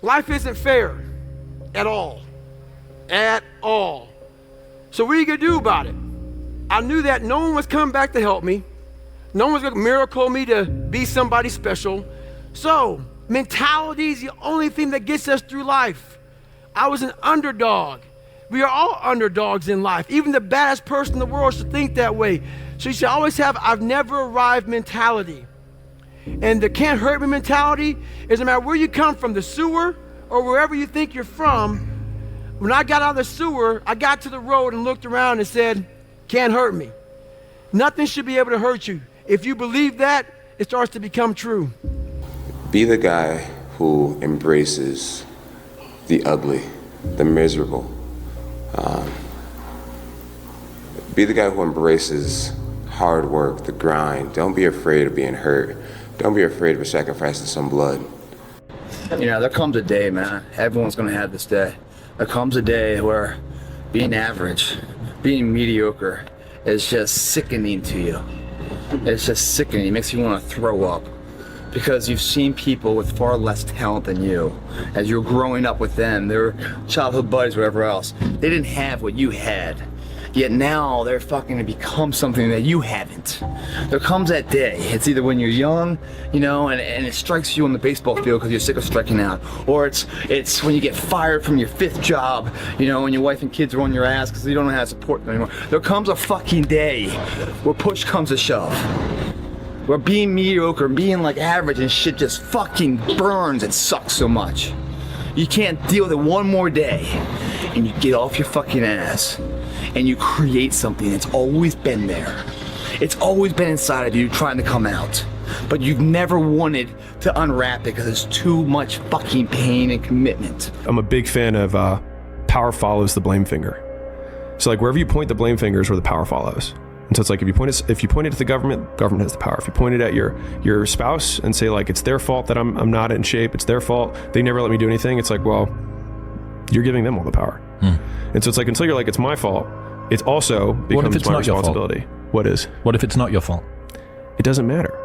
Life isn't fair at all. At all. So what are you gonna do about it? I knew that no one was coming back to help me. No one was gonna miracle me to be somebody special. So mentality is the only thing that gets us through life. I was an underdog. We are all underdogs in life. Even the baddest person in the world should think that way. So you should always have I've never arrived mentality. And the can't hurt me mentality is no matter where you come from, the sewer or wherever you think you're from. When I got out of the sewer, I got to the road and looked around and said, can't hurt me. Nothing should be able to hurt you. If you believe that, it starts to become true. Be the guy who embraces the ugly, the miserable. Be the guy who embraces hard work, the grind. Don't be afraid of being hurt. Don't be afraid of sacrificing some blood. You know, there comes a day, man. Everyone's gonna have this day. There comes a day where being average, being mediocre is just sickening to you. It's just sickening. It makes you want to throw up. Because you've seen people with far less talent than you. As you're growing up with them, their childhood buddies, whatever else, they didn't have what you had. Yet now they're fucking to become something that you haven't. There comes that day. It's either when you're young, you know, and it strikes you on the baseball field because you're sick of striking out, or it's when you get fired from your 5th job, you know, and your wife and kids are on your ass because you don't know how to support them anymore. There comes a fucking day where push comes to shove. Where being mediocre, being like average and shit just fucking burns and sucks so much. You can't deal with it one more day, and you get off your fucking ass and you create something that's always been there. It's always been inside of you trying to come out, but you've never wanted to unwrap it because it's too much fucking pain and commitment. I'm a big fan of power follows the blame finger. So like wherever you point the blame finger is where the power follows. And so it's like if you point it at the government has the power. If you point it at your spouse and say like it's their fault that I'm not in shape, it's their fault, they never let me do anything, it's like, well, you're giving them all the power. And so it's like until you're like it's my fault, it also becomes my responsibility. What is? What if it's not your fault? It doesn't matter.